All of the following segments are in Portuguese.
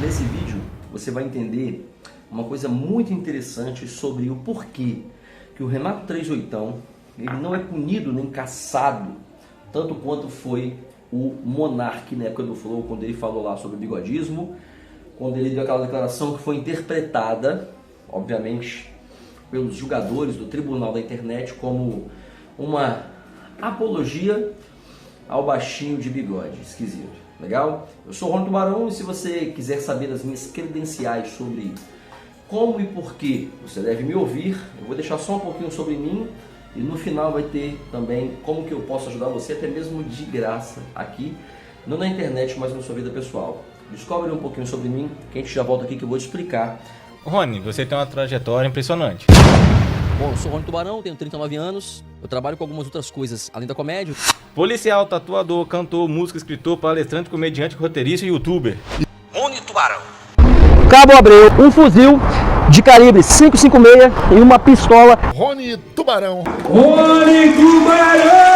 Nesse vídeo você vai entender uma coisa muito interessante sobre o porquê que o Renato 38 ele não é punido nem caçado tanto quanto foi o Monark na época do Flow, quando ele falou lá sobre o bigodismo, quando ele deu aquela declaração que foi interpretada, obviamente, pelos julgadores do tribunal da internet como uma apologia ao baixinho de bigode esquisito. Legal? Eu sou o Rony Tubarão e se você quiser saber das minhas credenciais sobre como e por que você deve me ouvir, eu vou deixar só um pouquinho sobre mim e no final vai ter também como que eu posso ajudar você até mesmo de graça aqui, não na internet, mas na sua vida pessoal. Descobre um pouquinho sobre mim, que a gente já volta aqui que eu vou te explicar. Rony, você tem uma trajetória impressionante. Bom, eu sou o Rony Tubarão, tenho 39 anos, eu trabalho com algumas outras coisas além da comédia. Policial, tatuador, cantor, músico, escritor, palestrante, comediante, roteirista e youtuber. Rony Tubarão. Cabo Abreu, um fuzil de calibre 5,56 e uma pistola. Rony Tubarão. Rony Tubarão!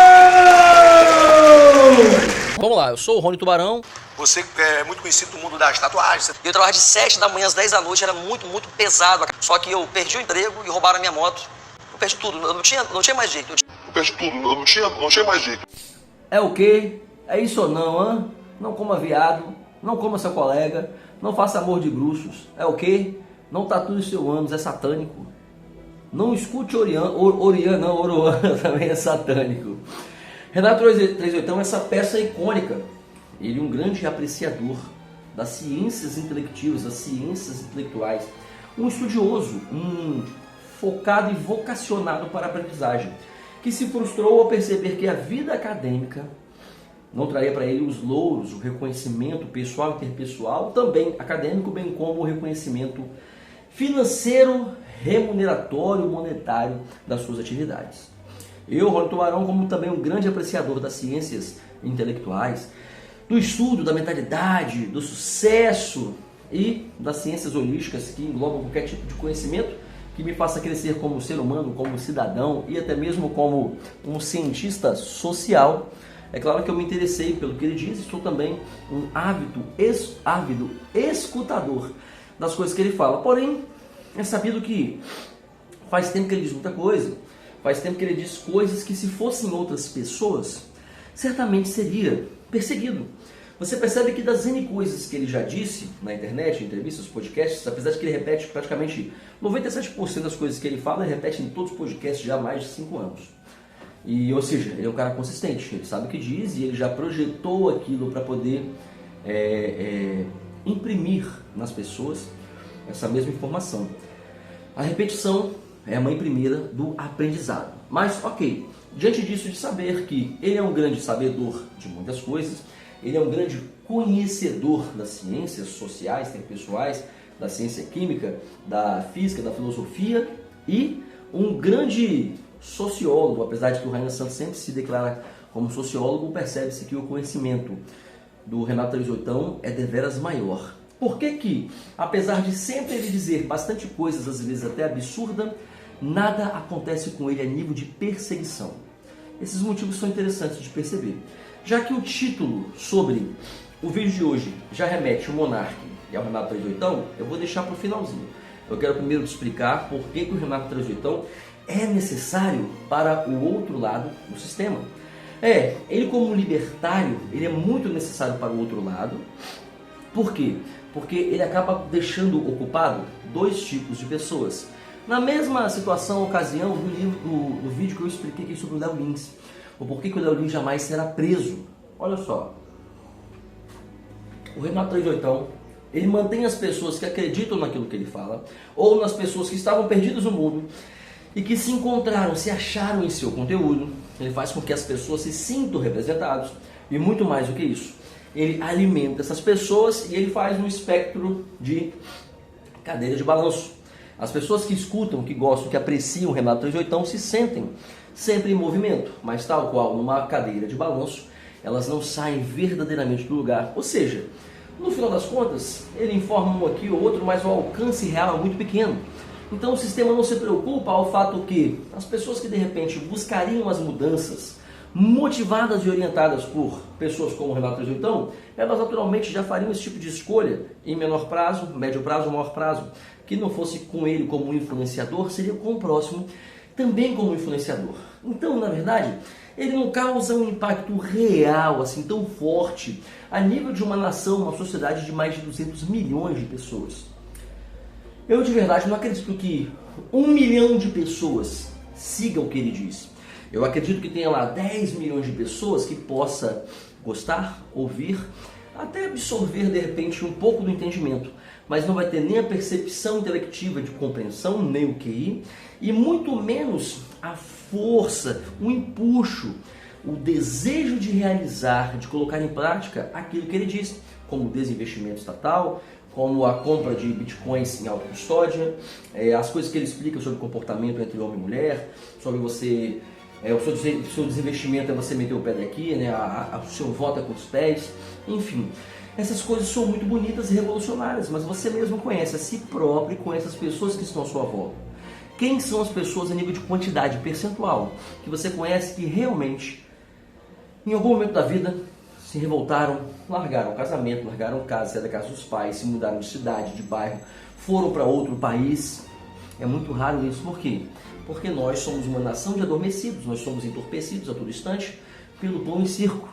Vamos lá, eu sou o Rony Tubarão. Você é muito conhecido no mundo das tatuagens. Eu trabalhava de 7 da manhã às 10 da noite, era muito pesado. Só que eu perdi o emprego e roubaram a minha moto. Eu perdi tudo, eu não tinha mais jeito. Eu perdi tudo, eu não tinha mais jeito. É o quê? É isso ou não, hã? Não coma viado, não coma seu colega, não faça amor de bruxos. É o quê? Não tatue seu ânus, é satânico. Não escute Oriana também é satânico. Renato 38 é essa peça icônica. Ele é um grande apreciador das ciências intelectivas, das ciências intelectuais. Um estudioso, um focado e vocacionado para a aprendizagem, que se frustrou ao perceber que a vida acadêmica não traria para ele os louros, o reconhecimento pessoal e interpessoal, também acadêmico, bem como o reconhecimento financeiro, remuneratório, monetário das suas atividades. Eu, Rony Tubarão, como também um grande apreciador das ciências intelectuais, do estudo da mentalidade, do sucesso e das ciências holísticas que englobam qualquer tipo de conhecimento que me faça crescer como ser humano, como cidadão e até mesmo como um cientista social. É claro que eu me interessei pelo que ele diz e sou também um ávido escutador das coisas que ele fala. Porém, é sabido que faz tempo que ele diz muita coisa, faz tempo que ele diz coisas que se fossem outras pessoas, certamente seria perseguido. Você percebe que das N coisas que ele já disse na internet, em entrevistas, podcasts, apesar de que ele repete praticamente 97% das coisas que ele fala, ele repete em todos os podcasts já há mais de 5 anos. E, ou seja, ele é um cara consistente, ele sabe o que diz e ele já projetou aquilo para poder imprimir nas pessoas essa mesma informação. A repetição é a mãe primeira do aprendizado. Mas, ok, diante disso de saber que ele é um grande sabedor de muitas coisas, ele é um grande conhecedor das ciências sociais, interpessoais, da ciência química, da física, da filosofia e um grande sociólogo, apesar de que o Ryan Santos sempre se declara como sociólogo, percebe-se que o conhecimento do Renato 38 é deveras maior. Por que que, apesar de sempre ele dizer bastante coisas, às vezes até absurda, nada acontece com ele a nível de perseguição? Esses motivos são interessantes de perceber. Já que o título sobre o vídeo de hoje já remete ao Monark e ao Renato 38, eu vou deixar para o finalzinho. Eu quero primeiro te explicar por que que o Renato 38 é necessário para o outro lado do sistema. Ele como libertário, ele é muito necessário para o outro lado. Por quê? Porque ele acaba deixando ocupado dois tipos de pessoas. Na mesma situação, ocasião do vídeo que eu expliquei aqui sobre o Léo Lins, o porquê que o Léo Lins jamais será preso. Olha só, o Renato 38, ele mantém as pessoas que acreditam naquilo que ele fala, ou nas pessoas que estavam perdidas no mundo e que se encontraram, se acharam em seu conteúdo. Ele faz com que as pessoas se sintam representados e muito mais do que isso. Ele alimenta essas pessoas e ele faz um espectro de cadeira de balanço. As pessoas que escutam, que gostam, que apreciam o Renato 38 se sentem sempre em movimento, mas tal qual numa cadeira de balanço, elas não saem verdadeiramente do lugar. Ou seja, no final das contas, ele informa um aqui ou outro, mas o alcance real é muito pequeno. Então o sistema não se preocupa ao fato que as pessoas que de repente buscariam as mudanças, motivadas e orientadas por pessoas como o Renato 38, elas naturalmente já fariam esse tipo de escolha em menor prazo, médio prazo ou maior prazo, que não fosse com ele como influenciador, seria com o próximo também como influenciador. Então, na verdade, ele não causa um impacto real, assim, tão forte, a nível de uma nação, uma sociedade de mais de 200 milhões de pessoas. Eu, de verdade, não acredito que 1 milhão de pessoas sigam o que ele diz. Eu acredito que tenha lá 10 milhões de pessoas que possa gostar, ouvir, até absorver, de repente, um pouco do entendimento, mas não vai ter nem a percepção intelectiva de compreensão, nem o QI, e muito menos a força, o empuxo, o desejo de realizar, de colocar em prática aquilo que ele diz, como desinvestimento estatal, como a compra de bitcoins em autocustódia, as coisas que ele explica sobre comportamento entre homem e mulher, sobre você, o seu desinvestimento é você meter o pé daqui, né, o seu voto é com os pés, enfim. Essas coisas são muito bonitas e revolucionárias, mas você mesmo conhece a si próprio e conhece as pessoas que estão à sua volta. Quem são as pessoas a nível de quantidade percentual que você conhece que realmente, em algum momento da vida, se revoltaram, largaram o casamento, largaram casa, saíram da casa dos pais, se mudaram de cidade, de bairro, foram para outro país? É muito raro isso. Por quê? Porque nós somos uma nação de adormecidos, nós somos entorpecidos a todo instante pelo pão e circo,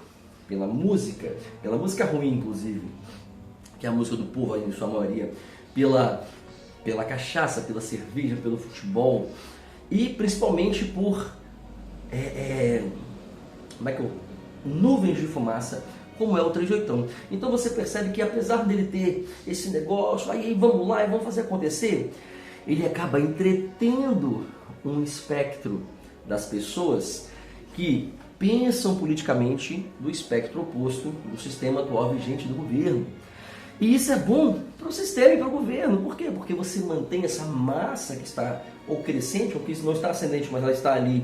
pela música ruim, inclusive, que é a música do povo aí, em sua maioria, pela cachaça, pela cerveja, pelo futebol e principalmente por nuvens de fumaça, como é o 38. Então você percebe que apesar dele ter esse negócio, aí vamos lá e vamos fazer acontecer, ele acaba entretendo um espectro das pessoas que pensam politicamente do espectro oposto do sistema atual vigente do governo. E isso é bom para o sistema e para o governo. Por quê? Porque você mantém essa massa que está ou crescente, ou que não está ascendente, mas ela está ali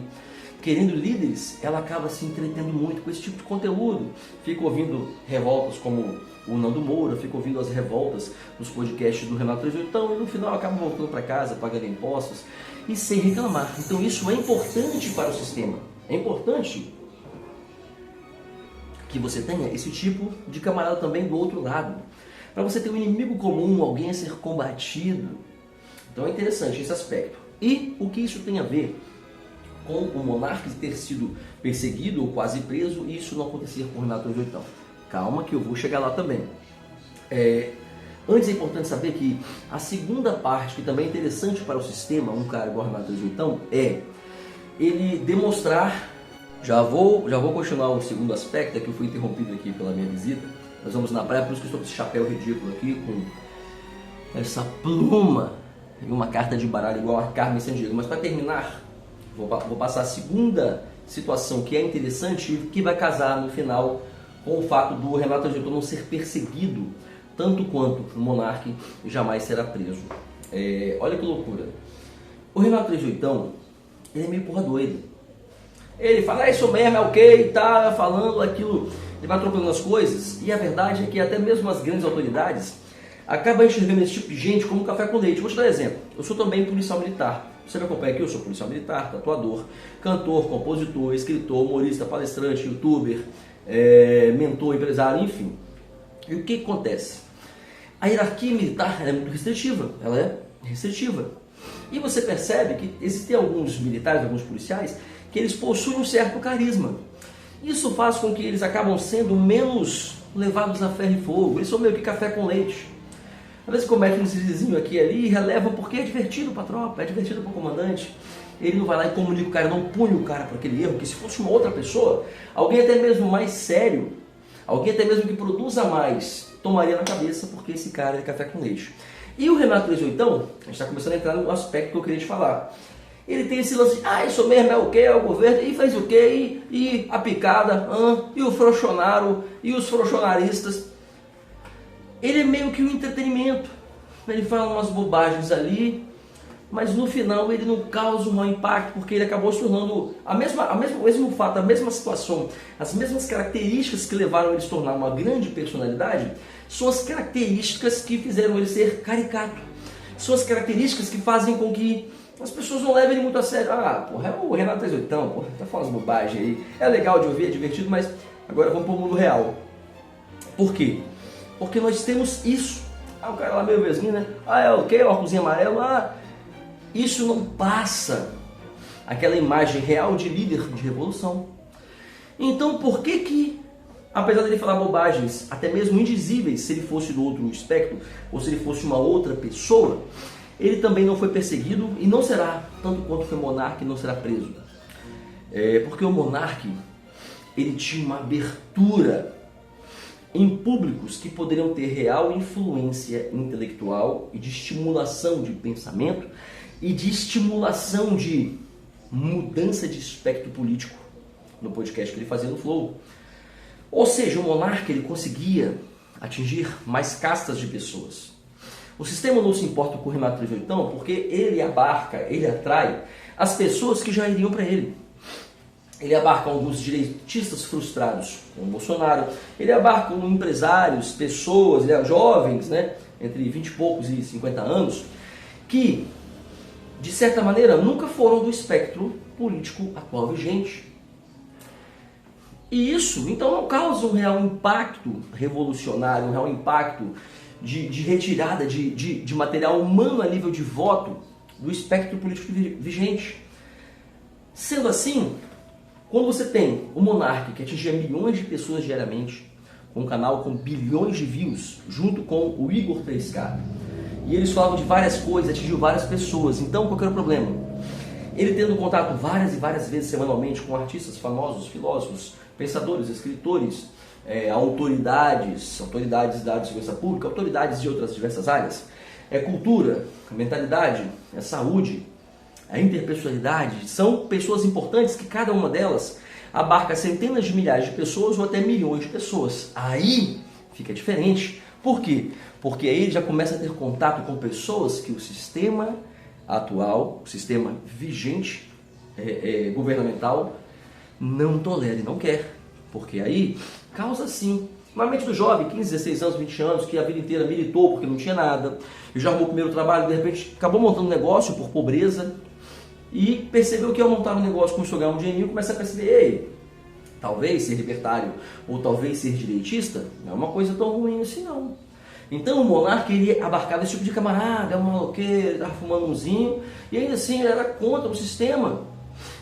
querendo líderes, ela acaba se entretendo muito com esse tipo de conteúdo. Fica ouvindo revoltas como o Nando Moura, fica ouvindo as revoltas dos podcasts do Renato 38, e no final acaba voltando para casa, pagando impostos e sem reclamar. Então isso é importante para o sistema. É importante que você tenha esse tipo de camarada também do outro lado, para você ter um inimigo comum, alguém a ser combatido. Então é interessante esse aspecto. E o que isso tem a ver com o monarca ter sido perseguido ou quase preso e isso não acontecer com o Renato 38? Calma que eu vou chegar lá também. Antes é importante saber que a segunda parte, que também é interessante para o sistema, um cara igual o Renato 38, é ele demonstrar. Já vou continuar o segundo aspecto, que eu fui interrompido aqui pela minha visita. Nós vamos na praia, por isso que estou com esse chapéu ridículo aqui, com essa pluma e uma carta de baralho igual a Carmen Sandiego. Mas para terminar, vou passar a segunda situação que é interessante e que vai casar no final com o fato do Renato 38 não ser perseguido tanto quanto o monarca jamais será preso. Olha que loucura. O Renato 38, ele é meio porra doida. Ele fala, isso mesmo, é ok, tá falando aquilo, ele vai atropelando as coisas, e a verdade é que até mesmo as grandes autoridades acabam enxergando esse tipo de gente como café com leite. Vou te dar um exemplo. Eu sou também policial militar. Você me acompanha aqui, eu sou policial militar, tatuador, cantor, compositor, escritor, humorista, palestrante, youtuber, mentor, empresário, enfim. E o que acontece? A hierarquia militar é muito restritiva, ela é restritiva. E você percebe que existem alguns militares, alguns policiais, que eles possuem um certo carisma. Isso faz com que eles acabam sendo menos levados a ferro e fogo. Eles são meio que café com leite. Às vezes cometem um deslizinho aqui e ali e relevam porque é divertido para a tropa, é divertido para o comandante. Ele não vai lá e comunica o cara, não pune o cara por aquele erro, que se fosse uma outra pessoa, alguém até mesmo mais sério, alguém até mesmo que produza mais, tomaria na cabeça porque esse cara é café com leite. E o Renato 38, a gente está começando a entrar no aspecto que eu queria te falar. Ele tem esse lance de, isso mesmo é o que? É o governo, e fez o que? E a picada, e o frouxonário, e os frouxonaristas. Ele é meio que um entretenimento. Ele fala umas bobagens ali, mas no final ele não causa um mau impacto, porque ele acabou se tornando o mesmo fato, a mesma situação, as mesmas características que levaram ele a se tornar uma grande personalidade, são as características que fizeram ele ser caricato. São as características que fazem com que as pessoas não levem ele muito a sério. É o Renato 38, tá falando umas bobagens aí. É legal de ouvir, é divertido, mas Agora vamos para o mundo real. Por quê? Porque nós temos isso. O cara lá meio vesguinho, né? É o quê? O óculos amarelo? Isso não passa aquela imagem real de líder de revolução. Então por que, apesar dele falar bobagens, até mesmo indizíveis, se ele fosse do outro espectro, ou se ele fosse uma outra pessoa, ele também não foi perseguido e não será, tanto quanto foi monarca, e não será preso? Porque o monarca, ele tinha uma abertura em públicos que poderiam ter real influência intelectual e de estimulação de pensamento e de estimulação de mudança de espectro político, no podcast que ele fazia no Flow. Ou seja, o monarca, ele conseguia atingir mais castas de pessoas. O sistema não se importa com o Renato Trevisan, porque ele abarca, ele atrai as pessoas que já iriam para ele. Ele abarca alguns direitistas frustrados, como o Bolsonaro. Ele abarca empresários, pessoas, jovens, né, entre 20 e poucos e 50 anos, que, de certa maneira, nunca foram do espectro político atual vigente. E isso, então, não causa um real impacto revolucionário, um real impacto de retirada de material humano a nível de voto do espectro político vigente. Sendo assim, quando você tem o monarca que atingia milhões de pessoas diariamente, com um canal com bilhões de views, junto com o Igor 3K, e eles falavam de várias coisas, atingiu várias pessoas, então qual que era o problema? Ele tendo contato várias e várias vezes semanalmente com artistas famosos, filósofos, pensadores, escritores, autoridades da área de segurança pública, autoridades de outras diversas áreas, cultura, mentalidade, saúde, a interpessoalidade, são pessoas importantes que cada uma delas abarca centenas de milhares de pessoas ou até milhões de pessoas. Aí fica diferente. Por quê? Porque aí ele já começa a ter contato com pessoas que o sistema atual, o sistema vigente, governamental, não tolera e não quer. Porque aí causa sim. Na mente do jovem, 15, 16 anos, 20 anos, que a vida inteira militou porque não tinha nada, e já arrumou o primeiro trabalho, de repente acabou montando um negócio por pobreza, e percebeu que ao montar um negócio começou a ganhar um dinheirinho, começa a perceber, ei, talvez ser libertário ou talvez ser direitista não é uma coisa tão ruim assim não. Então o monarca ele abarcava esse tipo de camarada, um maloqueiro, estava fumando umzinho, e ainda assim ele era contra o sistema.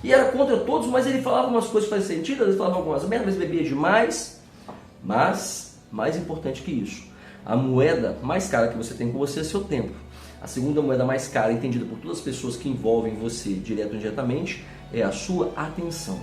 E era contra todos, mas ele falava umas coisas que faziam sentido, ele falava algumas merdas, bebia demais. Mas, mais importante que isso, a moeda mais cara que você tem com você é seu tempo. A segunda moeda mais cara, entendida por todas as pessoas que envolvem você, direto ou indiretamente, é a sua atenção.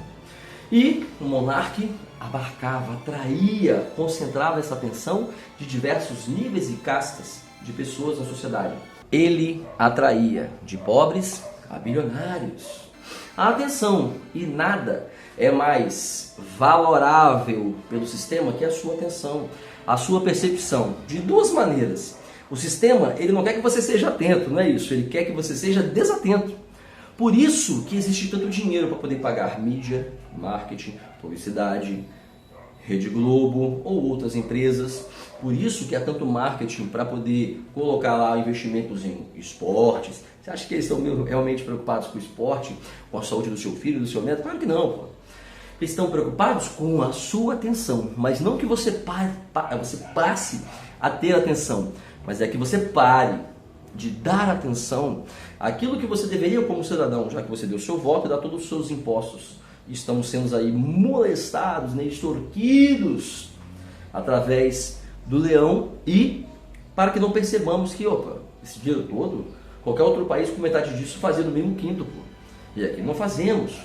E o monarca abarcava, atraía, concentrava essa atenção de diversos níveis e castas de pessoas na sociedade. Ele atraía de pobres a bilionários. A atenção, e nada é mais valorável pelo sistema que a sua atenção, a sua percepção, de duas maneiras. O sistema, ele não quer que você seja atento, não é isso, ele quer que você seja desatento. Por isso que existe tanto dinheiro para poder pagar mídia, marketing, publicidade, Rede Globo ou outras empresas. Por isso que há tanto marketing para poder colocar lá investimentos em esportes. Você acha que eles estão realmente preocupados com o esporte, com a saúde do seu filho, do seu neto? Claro que não, pô. Eles estão preocupados com a sua atenção, mas não que você passe a ter atenção, mas é que você pare de dar atenção àquilo que você deveria como cidadão, já que você deu seu voto e dá todos os seus impostos. Estamos sendo aí molestados, né, extorquidos através do leão, e para que não percebamos que, opa, esse dinheiro todo, qualquer outro país com metade disso fazia no mínimo quinto, pô. E aqui não fazemos.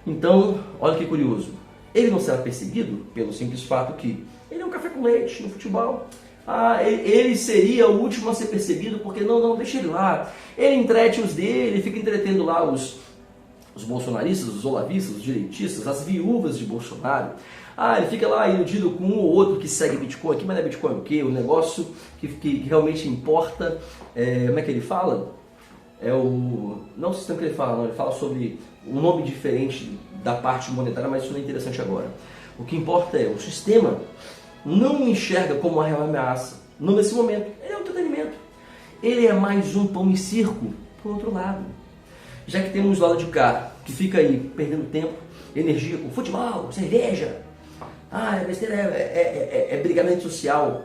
Então, olha que curioso, ele não será perseguido pelo simples fato que ele é um café com leite no futebol. Ele seria o último a ser perseguido porque não, deixa ele lá. Ele entrete os dele, fica entretendo lá os bolsonaristas, os olavistas, os direitistas, as viúvas de Bolsonaro. Ele fica lá iludido com um ou outro que segue Bitcoin aqui, mas não é Bitcoin o quê? O negócio que realmente importa, como é que ele fala? Não o sistema que ele fala, não, ele fala sobre um nome diferente da parte monetária, mas isso não é interessante agora. O que importa é o sistema não enxerga como uma real ameaça, não nesse momento. Ele é um entretenimento. Ele é mais um pão e circo por outro lado. Já que temos do lado de cá, que fica aí perdendo tempo, energia com futebol, cerveja, Ah, é besteira, é brigar na rede social.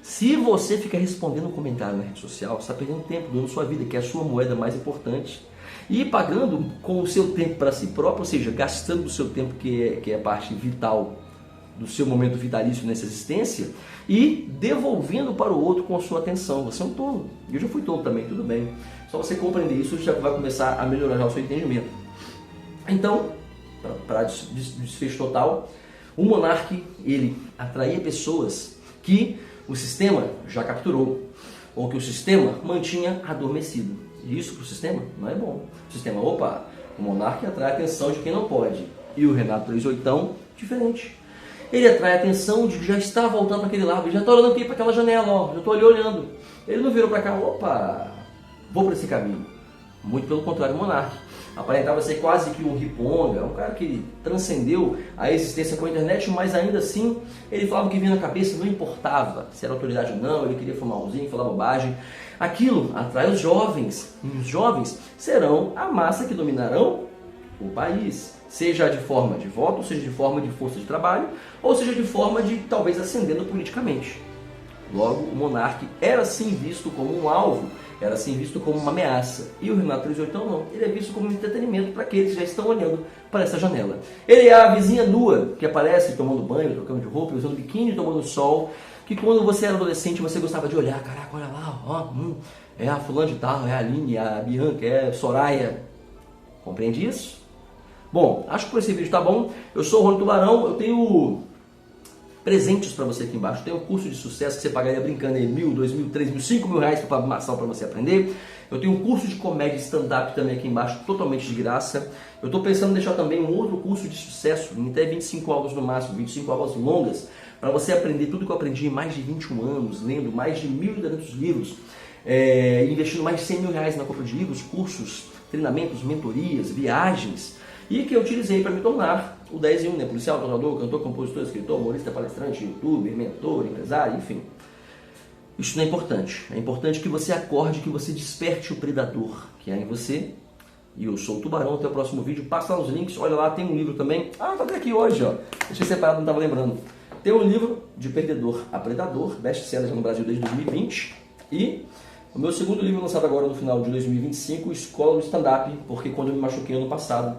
Se você fica respondendo um comentário na rede social, você está perdendo tempo, doando sua vida, que é a sua moeda mais importante. E pagando com o seu tempo para si próprio, ou seja, gastando o seu tempo, que é a parte vital do seu momento vitalício nessa existência, e devolvendo para o outro com a sua atenção. Você é um tolo. Eu já fui tolo também, tudo bem. Só você compreender isso, já vai começar a melhorar já o seu entendimento. Então, para desfecho total, o monarca, ele atraía pessoas que o sistema já capturou, ou que o sistema mantinha adormecido. E isso para o sistema não é bom. O sistema, opa, o monarca atrai a atenção de quem não pode. E o Renato 38, diferente. Ele atrai a atenção de que já está voltando para aquele lado, ele já está olhando aqui para aquela janela, ó, já estou ali olhando. Ele não virou para cá, opa, vou para esse caminho. Muito pelo contrário, o monarca aparentava ser quase que um riponga, um cara que transcendeu a existência com a internet, mas ainda assim ele falava o que vinha na cabeça, não importava se era autoridade ou não, ele queria fumar umzinho, falar bobagem. Aquilo atrai os jovens, e os jovens serão a massa que dominarão o país, seja de forma de voto, seja de forma de força de trabalho, ou seja de forma de talvez ascendendo politicamente. Logo, o monarca era sim visto como um alvo, era sim visto como uma ameaça. E o Renato 38 não, ele é visto como um entretenimento para aqueles que já estão olhando para essa janela. Ele é a vizinha nua que aparece tomando banho, trocando de roupa, usando biquíni, tomando sol, que quando você era adolescente você gostava de olhar, caraca, olha lá, ó, é a fulana de tal, é a Aline, é a Bianca, é a Soraya. Compreende isso? Bom, acho que por esse vídeo tá bom. Eu sou o Rony Tubarão, eu tenho presentes para você aqui embaixo. Tem um curso de sucesso que você pagaria brincando aí R$1.000, R$2.000, R$3.000, R$5.000 para formação para você aprender. Eu tenho um curso de comédia stand-up também aqui embaixo, totalmente de graça. Eu estou pensando em deixar também um outro curso de sucesso, em até 25 aulas no máximo, 25 aulas longas, para você aprender tudo que eu aprendi em mais de 21 anos, lendo mais de 1.200 livros, investindo mais de R$100.000 na compra de livros, cursos, treinamentos, mentorias, viagens, e que eu utilizei para me tornar o 10 em 1, né? Policial, tatuador, cantor, compositor, escritor, humorista, palestrante, youtuber, mentor, empresário, enfim. Isso não é importante. É importante que você acorde, que você desperte o predador que há em você. E eu sou o Tubarão. Até o próximo vídeo. Passa lá os links. Olha lá, tem um livro também. Ah, tá aqui hoje, ó. Deixei separado, não estava lembrando. Tem um livro de Perdedor a Predador, best-seller no Brasil desde 2020. E o meu segundo livro lançado agora no final de 2025, Escola do Stand-Up, porque quando eu me machuquei ano passado,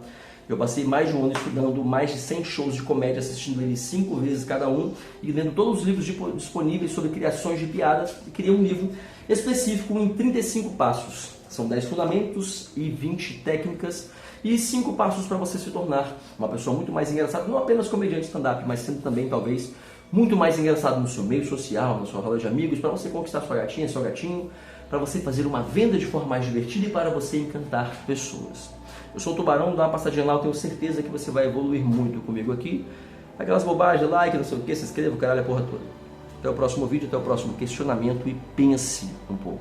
eu passei mais de um ano estudando mais de 100 shows de comédia, assistindo eles 5 vezes cada um e lendo todos os livros disponíveis sobre criações de piadas e criei um livro específico em 35 passos. São 10 fundamentos e 20 técnicas e 5 passos para você se tornar uma pessoa muito mais engraçada, não apenas comediante stand-up, mas sendo também talvez muito mais engraçado no seu meio social, na sua roda de amigos, para você conquistar sua gatinha, seu gatinho, para você fazer uma venda de forma mais divertida e para você encantar pessoas. Eu sou o Tubarão, dá uma passadinha lá, eu tenho certeza que você vai evoluir muito comigo aqui. Aquelas bobagens, like, não sei o que, se inscreva, caralho, a porra toda. Até o próximo vídeo, até o próximo questionamento e pense um pouco.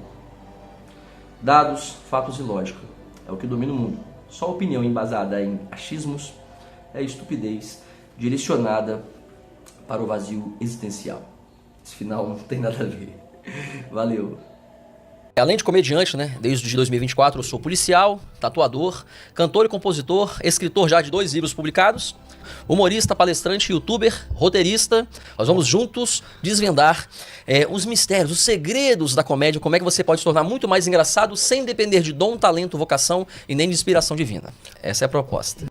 Dados, fatos e lógica é o que domina o mundo. Só opinião embasada em achismos é estupidez direcionada para o vazio existencial. Esse final não tem nada a ver. Valeu! Além de comediante, né? Desde 2024 eu sou policial, tatuador, cantor e compositor, escritor já de 2 livros publicados, humorista, palestrante, youtuber, roteirista. Nós vamos juntos desvendar os mistérios, os segredos da comédia, como é que você pode se tornar muito mais engraçado sem depender de dom, talento, vocação e nem de inspiração divina. Essa é a proposta.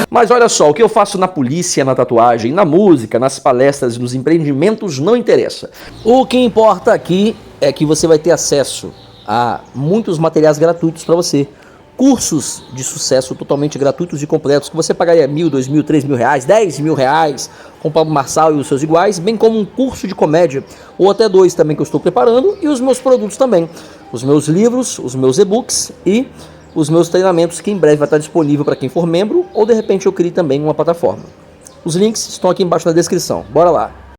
Mas olha só, o que eu faço na polícia, na tatuagem, na música, nas palestras e nos empreendimentos não interessa. O que importa aqui é que você vai ter acesso a muitos materiais gratuitos para você. Cursos de sucesso totalmente gratuitos e completos que você pagaria R$1.000, R$2.000, R$3.000, R$10.000 com o Pablo Marçal e os seus iguais, bem como um curso de comédia, ou até 2 também que eu estou preparando, e os meus produtos também. Os meus livros, os meus e-books e os meus treinamentos que em breve vai estar disponível para quem for membro ou de repente eu crie também uma plataforma. Os links estão aqui embaixo na descrição. Bora lá!